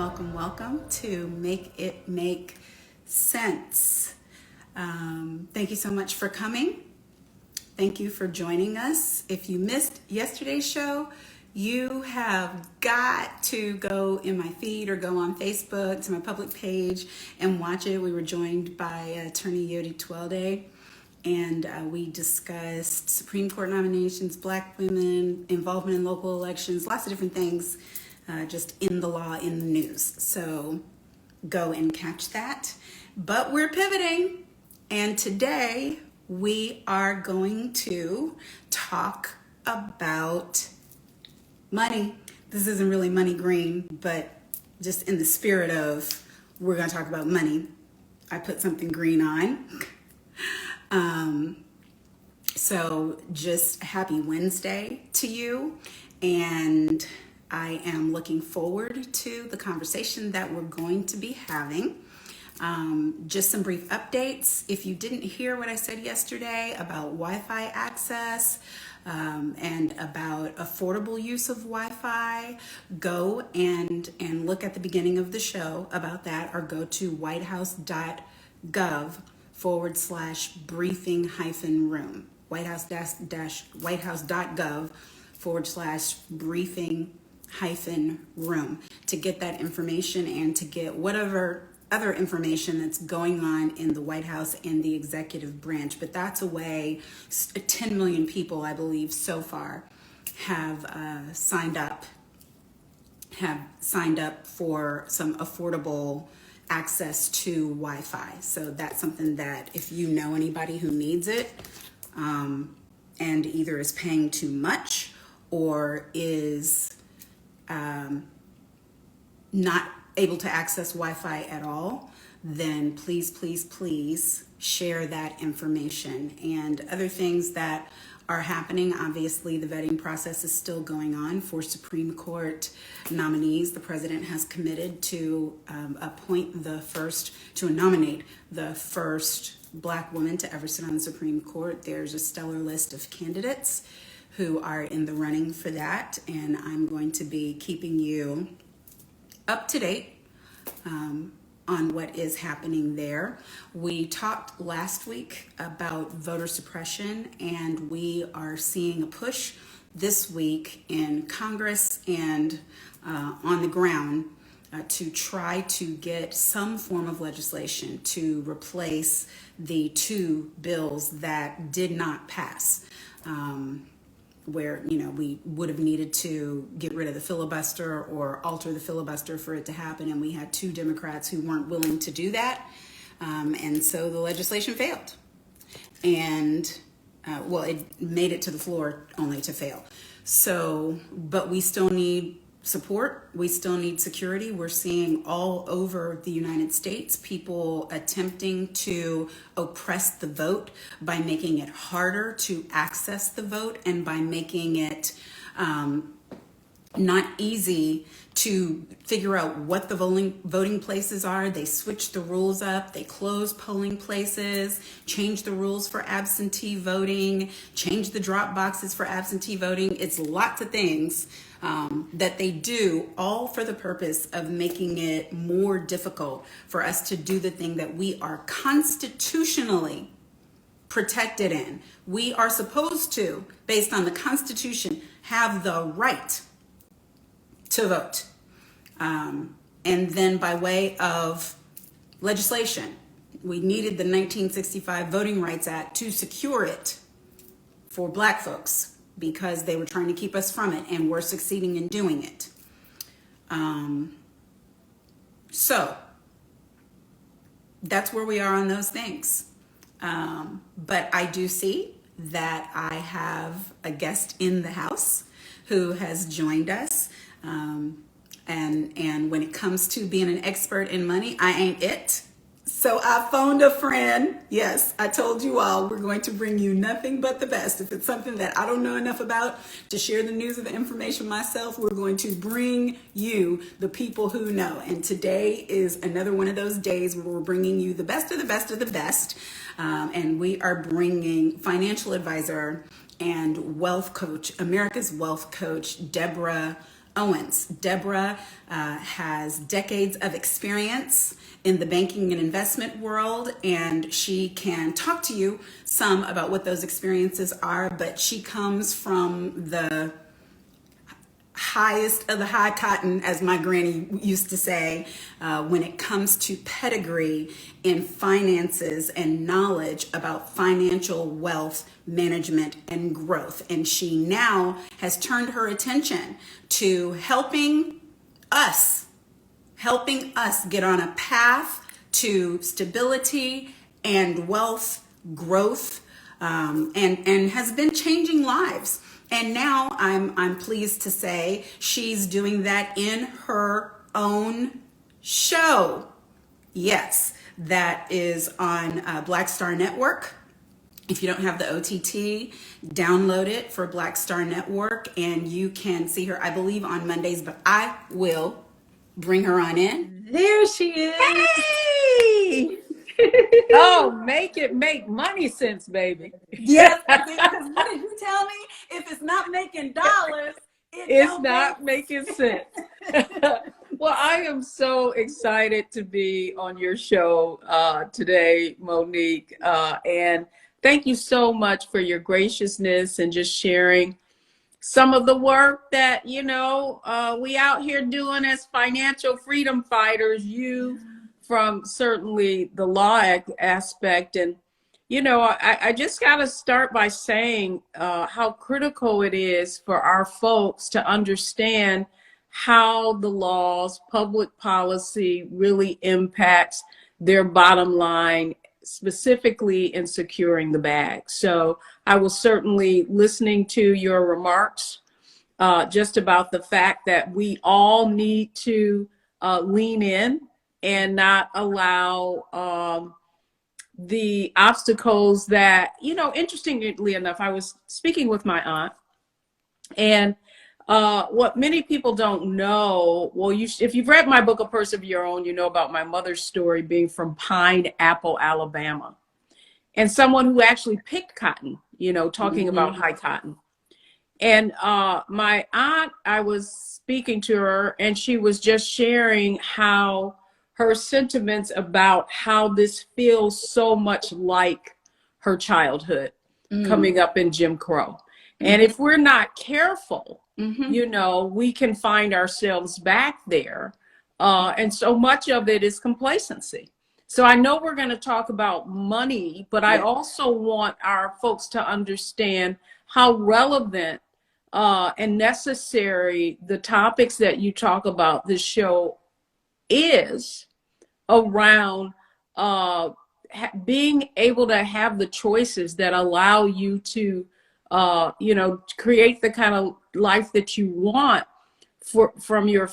welcome to Make It Make Sense. Thank you so much for coming. Thank you for joining us. If you missed yesterday's show, you have got to go in my feed or go on Facebook to my public page and watch it. We were joined by Attorney Yodi Twelde, and we discussed Supreme Court nominations, Black women, involvement in local elections, lots of different things just in the law, in the news. So go and catch that. But we're pivoting, and today we are going to talk about money. This isn't really money green, but just in the spirit of we're going to talk about money, I put something green on. So just happy Wednesday to you, and I am looking forward to the conversation that we're going to be having. Just some brief updates. If you didn't hear what I said yesterday about Wi-Fi access and about affordable use of Wi-Fi, go and look at the beginning of the show about that, or go to whitehouse.gov/briefing-room. whitehouse-briefing-room to get that information and to get whatever other information that's going on in the White House and the executive branch. But that's a way 10 million people, I believe, so far have signed up for some affordable access to Wi-Fi. So that's something that if you know anybody who needs it and either is paying too much or is not able to access Wi-Fi at all, then please share that information. And other things that are happening, obviously the vetting process is still going on for Supreme Court nominees. The president has committed to nominate the first Black woman to ever sit on the Supreme Court. There's a stellar list of candidates who are in the running for that, and I'm going to be keeping you up to date on what is happening there. We talked last week about voter suppression, and we are seeing a push this week in Congress and on the ground to try to get some form of legislation to replace the two bills that did not pass. Where, we would have needed to get rid of the filibuster or alter the filibuster for it to happen. And we had two Democrats who weren't willing to do that. And so the legislation failed. And, it made it to the floor only to fail. So, but we still need support. We still need security. We're seeing all over the United States people attempting to oppress the vote by making it harder to access the vote and by making it not easy to figure out what the voting places are. They switch the rules up. They close polling places, change the rules for absentee voting, change the drop boxes for absentee voting. It's lots of things that they do, all for the purpose of making it more difficult for us to do the thing that we are constitutionally protected in. We are supposed to, based on the Constitution, have the right to vote. And then by way of legislation, we needed the 1965 Voting Rights Act to secure it for Black folks, because they were trying to keep us from it, and we're succeeding in doing it. So that's where we are on those things. But I do see that I have a guest in the house who has joined us. And when it comes to being an expert in money, I ain't it. So I phoned a friend. Yes, I told you all we're going to bring you nothing but the best. If it's something that I don't know enough about to share the news or the information myself, we're going to bring you the people who know. And today is another one of those days where we're bringing you the best of the best of the best. And we are bringing financial advisor and wealth coach, America's wealth coach, Deborah Owens. Deborah has decades of experience in the banking and investment world, and she can talk to you some about what those experiences are, but she comes from the highest of the high cotton, as my granny used to say, when it comes to pedigree in finances and knowledge about financial wealth management and growth. And she now has turned her attention to us, helping us get on a path to stability and wealth growth, and has been changing lives. And now I'm pleased to say she's doing that in her own show. Yes, that is on Black Star Network. If you don't have the OTT, download it for Black Star Network, and you can see her, I believe, on Mondays, but I will bring her on in. There she is. Hey! Oh, make it make money sense, baby. Yes, because what did you tell me? If it's not making dollars, it's not making sense. Well, I am so excited to be on your show today, Monique. And thank you so much for your graciousness and just sharing some of the work that, we out here doing as financial freedom fighters, you from certainly the law aspect. And, I just got to start by saying how critical it is for our folks to understand how the laws, public policy really impacts their bottom line, specifically in securing the bag. So I was certainly listening to your remarks just about the fact that we all need to lean in and not allow the obstacles that, interestingly enough, I was speaking with my aunt, and what many people don't know, well, if you've read my book, A Purse of Your Own, you know about my mother's story being from Pineapple, Alabama, and someone who actually picked cotton, talking about high cotton. And my aunt, I was speaking to her, and she was just sharing how her sentiments about how this feels so much like her childhood coming up in Jim Crow. And if we're not careful, we can find ourselves back there. And so much of it is complacency. So I know we're going to talk about money, but I also want our folks to understand how relevant and necessary the topics that you talk about this show is around being able to have the choices that allow you to create the kind of life that you want for your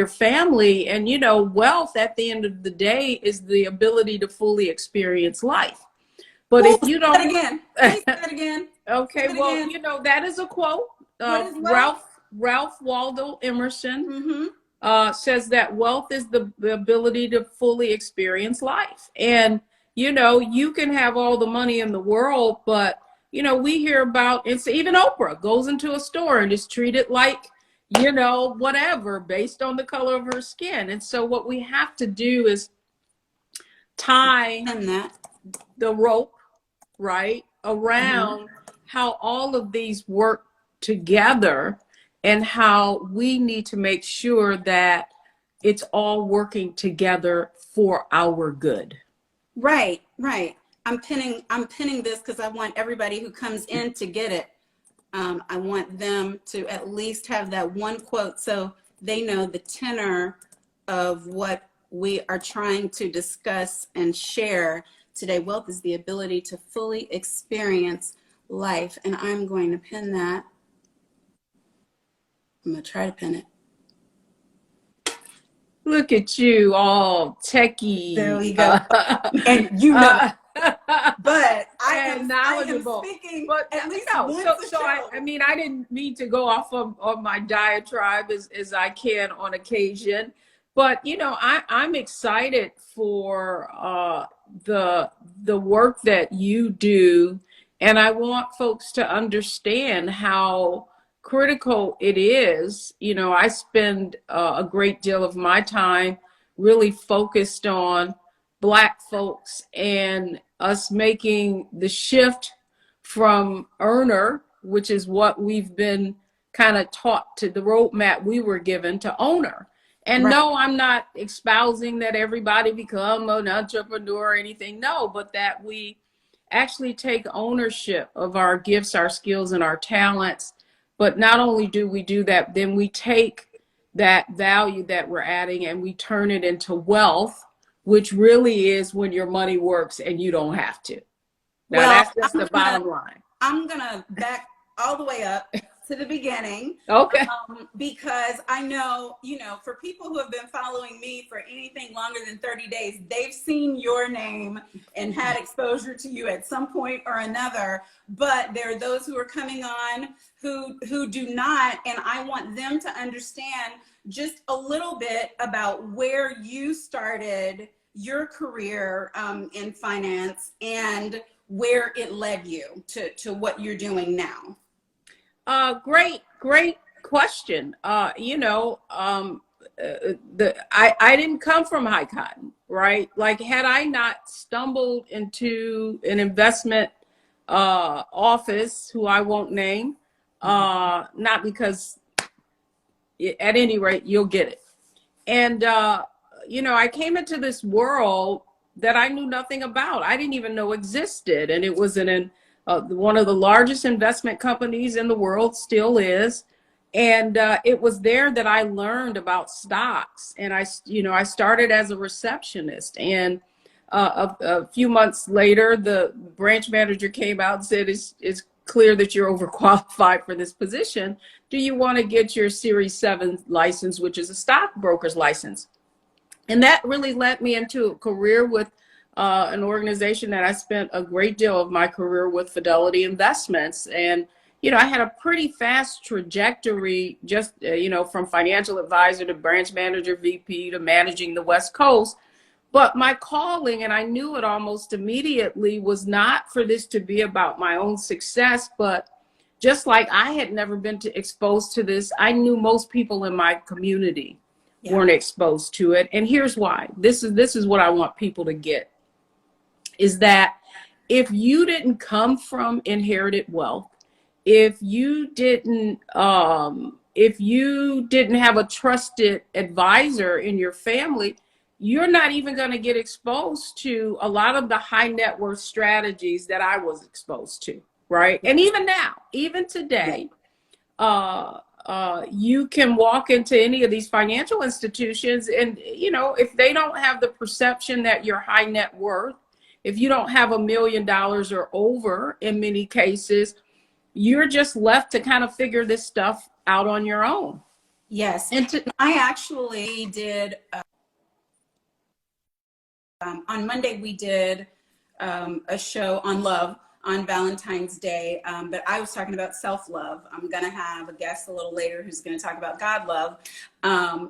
family. And wealth at the end of the day is the ability to fully experience life. But if you don't, say that again. Okay, well, that is a quote. Ralph Waldo Emerson says that wealth is the ability to fully experience life. And you can have all the money in the world, but we hear about, it's even Oprah goes into a store and is treated like, whatever, based on the color of her skin. And so what we have to do is tie the rope, right, around how all of these work together and how we need to make sure that it's all working together for our good. Right. I'm pinning this because I want everybody who comes in to get it. I want them to at least have that one quote so they know the tenor of what we are trying to discuss and share today. Wealth is the ability to fully experience life. And I'm going to pin that. I'm going to try to pin it. Look at you, all techie. There we go. And but I am speaking but at least once I didn't mean to go off of my diatribe as I can on occasion, but I'm excited for the work that you do, and I want folks to understand how critical it is. You know, I spend a great deal of my time really focused on Black folks and us making the shift from earner, which is what we've been kind of taught, to the roadmap we were given, to owner. And Right. no, I'm not espousing that everybody become an entrepreneur or anything. No, but that we actually take ownership of our gifts, our skills, and our talents. But not only do we do that, then we take that value that we're adding and we turn it into wealth, which really is when your money works and you don't have to. Now, Well, that's just the bottom line. I'm gonna back all the way up to the beginning. Okay. Because I know, for people who have been following me for anything longer than 30 days, they've seen your name and had exposure to you at some point or another. But there are those who are coming on who do not, and I want them to understand just a little bit about where you started your career in finance and where it led you to what you're doing now. Great question. I didn't come from high cotton, right? Like, had I not stumbled into an investment office, who I won't name, not because, at any rate, you'll get it. And I came into this world that I knew nothing about. I didn't even know existed, and it was in one of the largest investment companies in the world, still is. And it was there that I learned about stocks. And I started as a receptionist. And a few months later, the branch manager came out and said, it's clear that you're overqualified for this position. Do you want to get your Series 7 license, which is a stockbroker's license? And that really led me into a career with an organization that I spent a great deal of my career with, Fidelity Investments. And, I had a pretty fast trajectory, just, from financial advisor to branch manager, VP, to managing the West Coast. But my calling, and I knew it almost immediately, was not for this to be about my own success, but just like I had never been exposed to this, I knew most people in my community weren't exposed to it. And here's why. This is what I want people to get, is that if you didn't come from inherited wealth, if you didn't have a trusted advisor in your family, you're not even going to get exposed to a lot of the high net worth strategies that I was exposed to, right? And even now, even today, you can walk into any of these financial institutions and, if they don't have the perception that you're high net worth, if you don't have $1 million or over, in many cases, you're just left to kind of figure this stuff out on your own. Yes. And I actually did, on Monday, we did a show on love on Valentine's Day, but I was talking about self-love. I'm gonna have a guest a little later who's gonna talk about God love.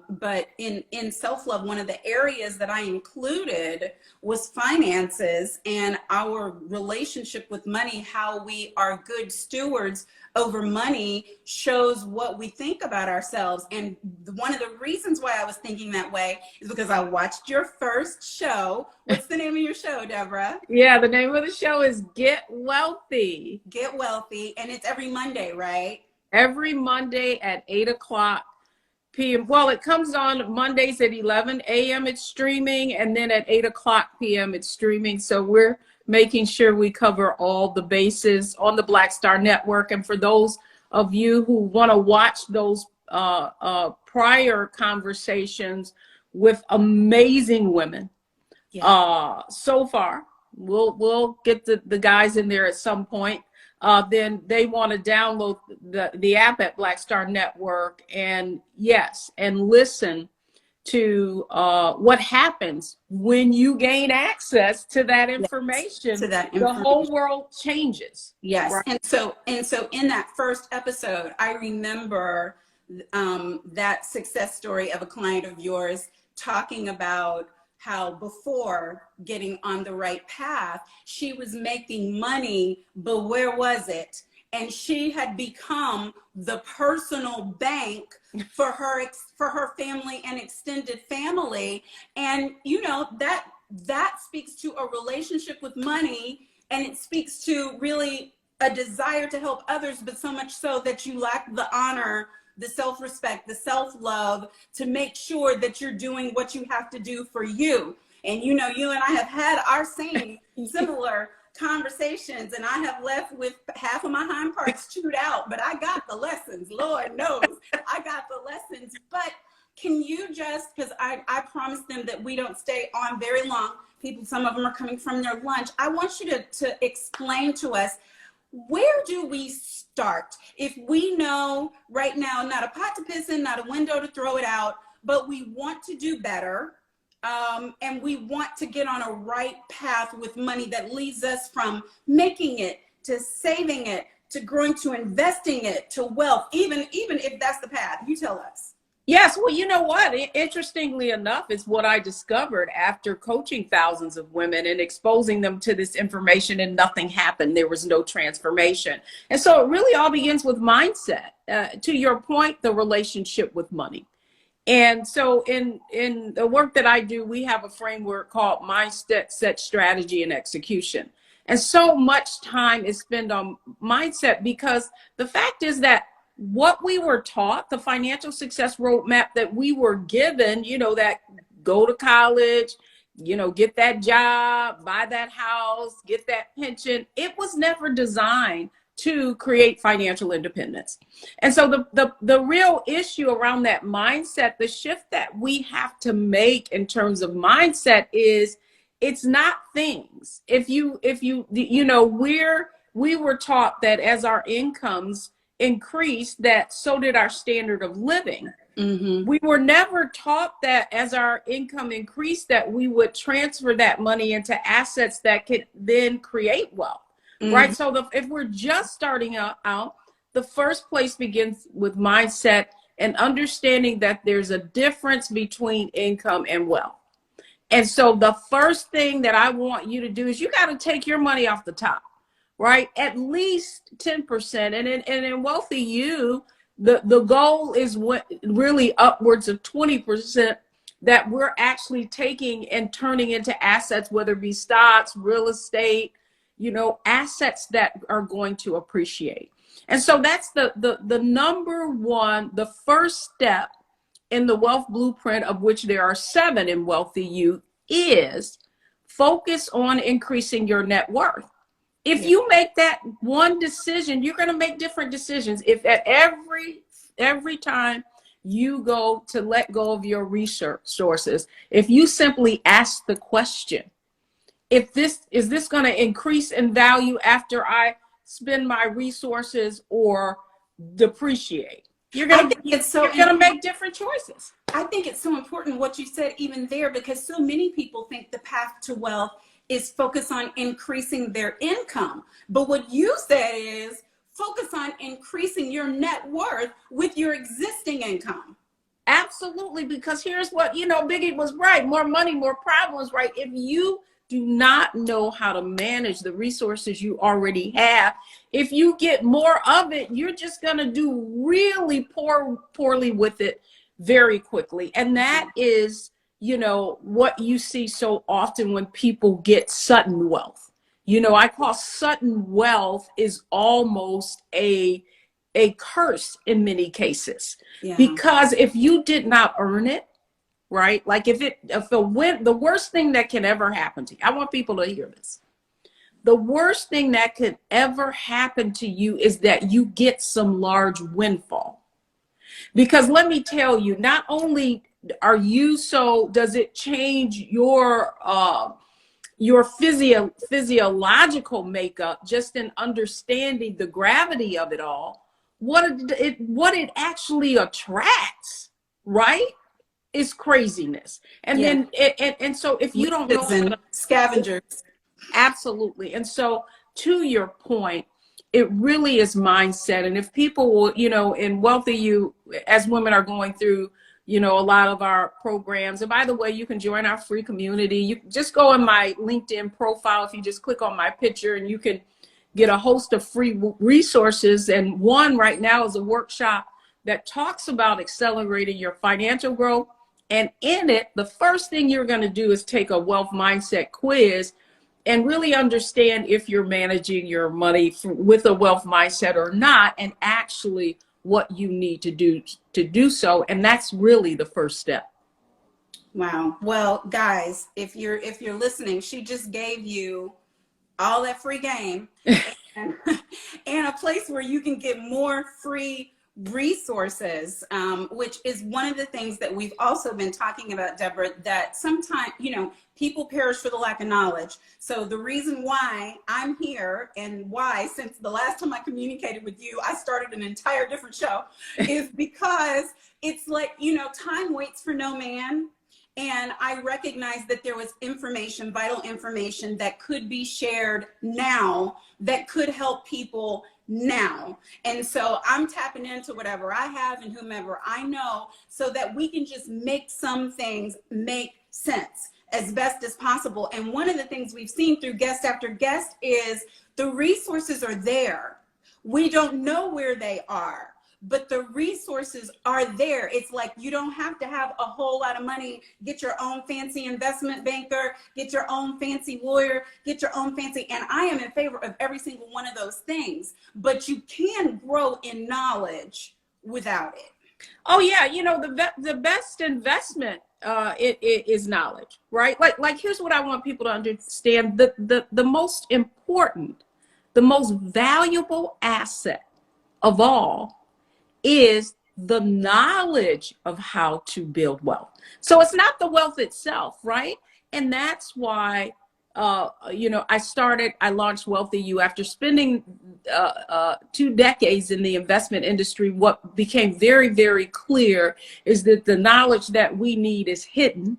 But in self-love, one of the areas that I included was finances and our relationship with money. How we are good stewards over money shows what we think about ourselves. And one of the reasons why I was thinking that way is because I watched your first show. What's the name of your show, Deborah? Yeah, the name of the show is Get Wealthy. Get Wealthy. And it's every Monday, right? Every Monday at 8:00 p.m. Well, it comes on Mondays at 11 a.m. It's streaming, and then at 8:00 p.m. it's streaming. So we're making sure we cover all the bases on the Black Star Network. And for those of you who want to watch those prior conversations with amazing women, so far, we'll get the guys in there at some point. Then they want to download the app at Black Star Network and listen to what happens when you gain access to that information. The whole world changes. Yes. Right? And so in that first episode, I remember that success story of a client of yours talking about how before getting on the right path, she was making money, but where was it? and she had become the personal bank for her family and extended family. And you know, that speaks to a relationship with money, and it speaks to really a desire to help others, but so much so that you lack the honor, the self-respect, the self-love to make sure that you're doing what you have to do for you. And you know, you and I have had our same similar conversations, and I have left with half of my hind parts chewed out, but I got the lessons. Lord knows I got the lessons. But can you just, because I promised them that we don't stay on very long. People, some of them are coming from their lunch. I want you to explain to us, where do we start? If we know right now, not a pot to piss in, not a window to throw it out, but we want to do better, and we want to get on a right path with money that leads us from making it to saving it to growing to investing it to wealth, even if that's the path. You tell us. Yes, well, you know what? Interestingly enough, it's what I discovered after coaching thousands of women and exposing them to this information, and nothing happened. There was no transformation. And so it really all begins with mindset. To your point, the relationship with money. And so in the work that I do, we have a framework called mindset, set strategy, and execution. And so much time is spent on mindset, because the fact is that what we were taught, the financial success roadmap that we were given, you know, that go to college, you know, get that job, buy that house, get that pension, it was never designed to create financial independence. And so the real issue around that mindset, the shift that we have to make in terms of mindset is, it's not things. If you know, we were taught that as our incomes increased, that so did our standard of living. Mm-hmm. We were never taught that as our income increased, that we would transfer that money into assets that could then create wealth. Mm-hmm. Right? So if we're just starting out, the first place begins with mindset and understanding that there's a difference between income and wealth. And so the first thing that I want you to do is, you got to take your money off the top. Right? At least 10%. And in Wealthy You, the goal is really upwards of 20% that we're actually taking and turning into assets, whether it be stocks, real estate, you know, assets that are going to appreciate. And so that's the number one, the first step in the wealth blueprint, of which there are 7 in Wealthy You, is focus on increasing your net worth. If you make that one decision, you're going to make different decisions. If at every time you go to let go of your resources, if you simply ask the question, is this going to increase in value after I spend my resources or depreciate? You're going to make different choices. I think it's so important what you said even there, because so many people think the path to wealth is focus on increasing their income. But what you said is focus on increasing your net worth with your existing income. Absolutely, because here's what, you know, Biggie was right. More money, more problems, right? If you do not know how to manage the resources you already have, if you get more of it, you're just going to do really poorly with it very quickly. And that is, you know, what you see so often when people get sudden wealth. You know, I call sudden wealth is almost a curse in many cases. Yeah. Because if you did not earn it, right? Like the worst thing that can ever happen to you, I want people to hear this. The worst thing that could ever happen to you is that you get some large windfall. Because let me tell you, not only does it change your physiological makeup, just in understanding the gravity of it all, what it actually attracts, right, is craziness. And then and so if you don't know, scavengers. Absolutely. And so to your point, it really is mindset. And if people will, you know, in Wealthy You, as women are going through, you know, a lot of our programs. And by the way, you can join our free community. You just go on my LinkedIn profile. If you just click on my picture, and you can get a host of free resources. And one right now is a workshop that talks about accelerating your financial growth. And in it, the first thing you're going to do is take a wealth mindset quiz and really understand if you're managing your money with a wealth mindset or not, and actually what you need to do so. And that's really the first step. Wow. Well, guys, if you're listening, she just gave you all that free game and, and a place where you can get more free resources, which is one of the things that we've also been talking about, Deborah, that sometimes, people perish for the lack of knowledge. So the reason why I'm here and why, since the last time I communicated with you, I started an entire different show, is because it's like, time waits for no man. And I recognized that there was information, vital information that could be shared now that could help people now. And so I'm tapping into whatever I have and whomever I know so that we can just make some things make sense as best as possible. And one of the things we've seen through guest after guest is the resources are there. We don't know where they are, but the resources are there. It's like you don't have to have a whole lot of money, get your own fancy investment banker, get your own fancy lawyer, get your own fancy, and I am in favor of every single one of those things, but you can grow in knowledge without it. Oh yeah, the best investment it is knowledge, right? Like here's what I want people to understand: the most important, the most valuable asset of all is the knowledge of how to build wealth. So it's not the wealth itself, right? And that's why, I launched Wealthy You after spending 2 decades in the investment industry. What became very, very clear is that the knowledge that we need is hidden,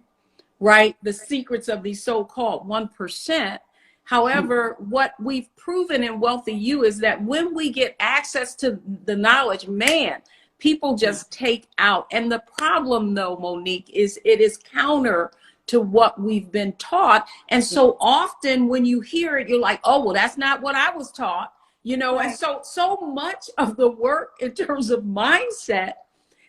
right? The secrets of these so-called 1%. However, what we've proven in Wealthy You is that when we get access to the knowledge, man, people just take out. And the problem, though, Monique, is it is counter to what we've been taught. And so often when you hear it, you're like, oh, well, that's not what I was taught, Right. And so much of the work in terms of mindset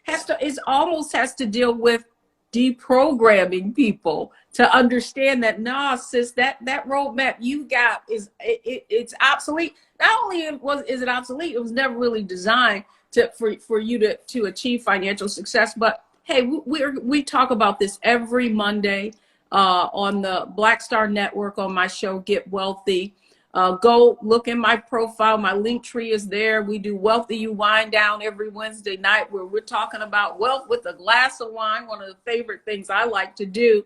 has to deal with deprogramming people to understand that, nah, sis, that roadmap you got it's obsolete. Not only is it obsolete, it was never really designed for you to achieve financial success. But hey, we talk about this every Monday on the Black Star Network on my show, Get Wealthy. Go look in my profile. My link tree is there. We do Wealthy You Wine Down every Wednesday night where we're talking about wealth with a glass of wine, one of the favorite things I like to do.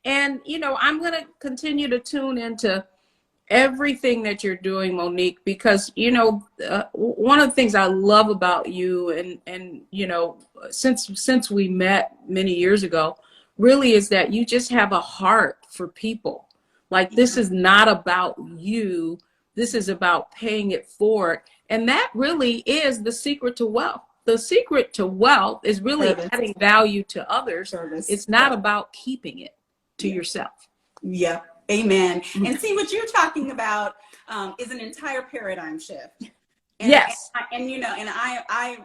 And, I'm going to continue to tune into everything that you're doing, Monique, because, one of the things I love about you and since we met many years ago, really is that you just have a heart for people. Like, this is not about you. This is about paying it forward. And that really is the secret to wealth. The secret to wealth is really adding value to others. It's not about keeping it to yourself. Yeah. Amen. And see, what you're talking about is an entire paradigm shift. And, yes. And I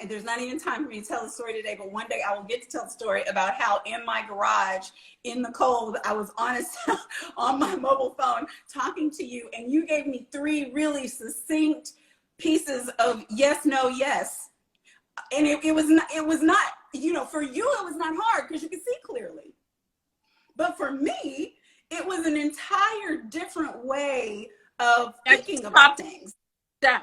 there's not even time for me to tell the story today, but one day I will get to tell the story about how in my garage in the cold, I was on my mobile phone talking to you, and you gave me 3 really succinct pieces of yes, no, yes. And it was not, for you, it was not hard because you could see clearly. But for me, it was an entire different way of thinking about things. Yeah.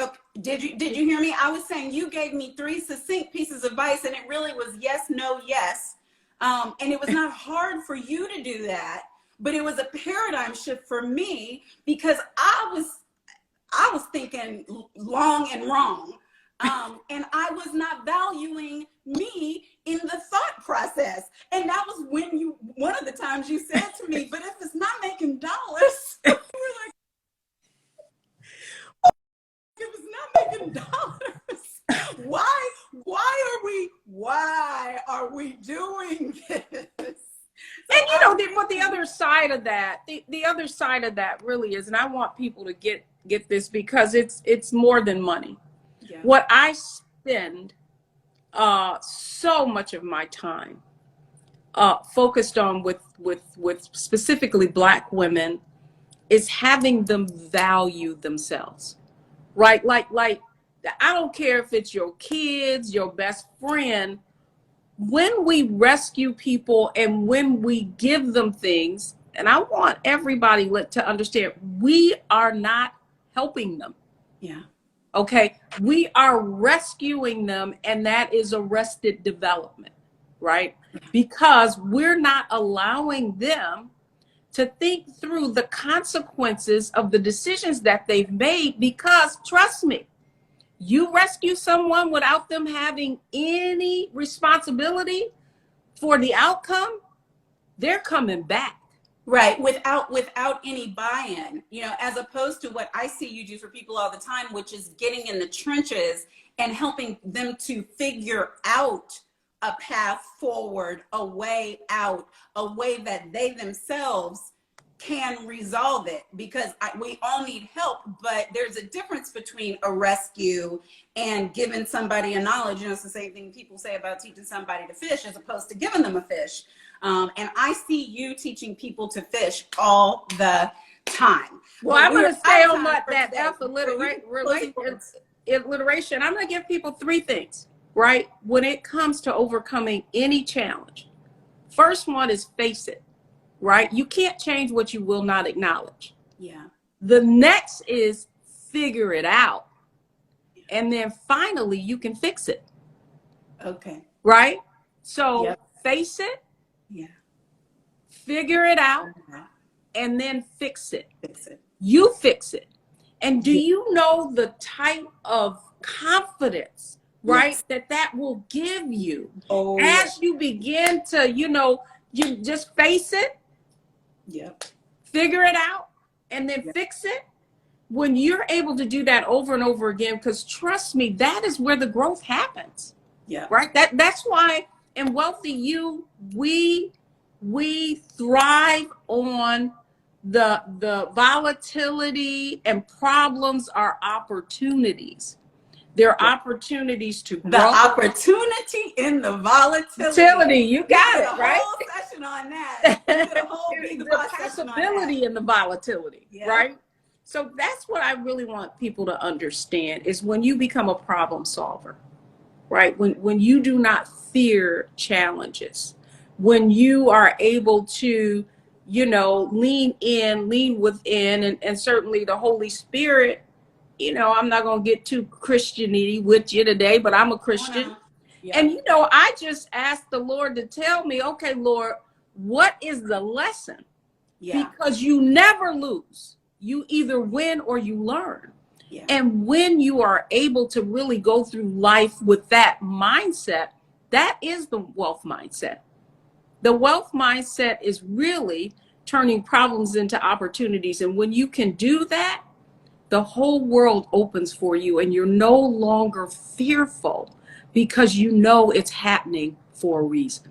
Okay. Did you hear me? I was saying you gave me 3 succinct pieces of advice, and it really was yes, no, yes. And it was not hard for you to do that, but it was a paradigm shift for me because I was thinking long and wrong. And I was not valuing me in the thought process. And that was one of the times you said to me, but if it's not making dollars, we were like, it was not making dollars. Why are we doing this? And but the other side of that, the other side of that really is, and I want people to get get this because it's more than money. Yeah. What I spend so much of my time focused on with specifically Black women is having them value themselves, right? Like I don't care if it's your kids, your best friend. When we rescue people and when we give them things, and I want everybody to understand, we are not helping them. Yeah. Okay. We are rescuing them, and that is arrested development, right? Because we're not allowing them to think through the consequences of the decisions that they've made. Because trust me, you rescue someone without them having any responsibility for the outcome, they're coming back. Right, without any buy-in, as opposed to what I see you do for people all the time, which is getting in the trenches and helping them to figure out a path forward, a way out, a way that they themselves can resolve it, because we all need help, but there's a difference between a rescue and giving somebody a knowledge. It's the same thing people say about teaching somebody to fish as opposed to giving them a fish. And I see you teaching people to fish all the time. Well, I'm going to stay on that F alliteration. I'm going to give people 3 things, right? When it comes to overcoming any challenge. First one is face it, right? You can't change what you will not acknowledge. Yeah. The next is figure it out. And then finally, you can fix it. Okay. Right? So face it. Yeah. Figure it out. And then fix it. Fix it. You fix it. And do you know the type of confidence, right, that will give you as you begin to, you just face it. Yep. Figure it out and then fix it. When you're able to do that over and over again, because trust me, that is where the growth happens. Yeah. Right. That's why in Wealthy You, we thrive on the volatility, and problems are opportunities. They're opportunities to grow. The opportunity in the volatility. You got it, right? Whole session on that. The whole possibility in the volatility, right? So that's what I really want people to understand is when you become a problem solver, right? When you do not fear challenges, when you are able to, lean within, and certainly the Holy Spirit, I'm not going to get too Christian-y with you today, but I'm a Christian. And, I just asked the Lord to tell me, okay, Lord, what is the lesson? Because you never lose. You either win or you learn. And when you are able to really go through life with that mindset, that is the wealth mindset. The wealth mindset is really turning problems into opportunities. And when you can do that, the whole world opens for you and you're no longer fearful because it's happening for a reason.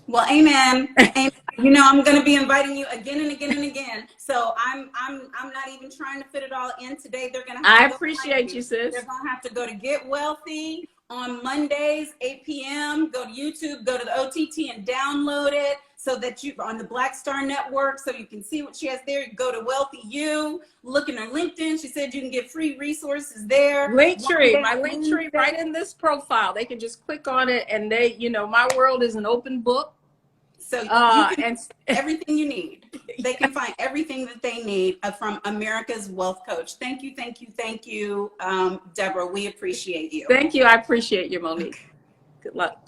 Well, amen. Amen. I'm going to be inviting you again and again and again. So I'm not even trying to fit it all in today. They're going to I appreciate you, sis. They're going to have to go to Get Wealthy on Mondays, 8 p.m. Go to YouTube, go to the OTT and download it so that you on the Black Star Network so you can see what she has there. Go to Wealthy You, look in her LinkedIn. She said you can get free resources there. My Linktree right in this profile. They can just click on it and my world is an open book. So you can everything you need. They can find everything that they need from America's Wealth Coach. Thank you, Deborah. We appreciate you. Thank you. I appreciate you, Monique. Good luck.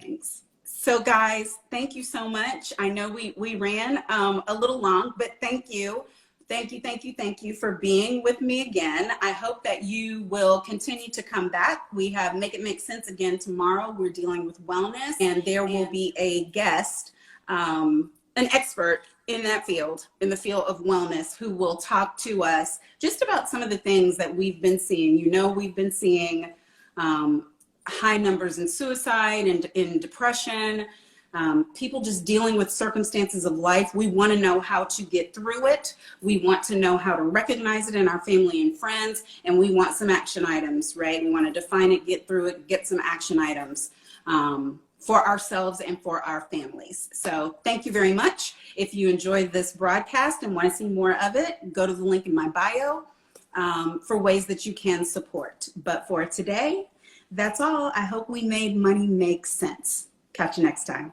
Thanks. So guys, thank you so much. I know we ran a little long, but thank you. Thank you for being with me again. I hope that you will continue to come back. We have Make It Make Sense again tomorrow. We're dealing with wellness, and there will be a guest, an expert in that field, in the field of wellness, who will talk to us just about some of the things that we've been seeing. We've been seeing high numbers in suicide and in depression. people just dealing with circumstances of life. We want to know how to get through it. We want to know how to recognize it in our family and friends, and we want some action items, right? We want to define it, get through it, get some action items for ourselves and for our families. So thank you very much. If you enjoyed this broadcast and want to see more of it, go to the link in my bio for ways that you can support. But for today, that's all. I hope we made money make sense. Catch you next time.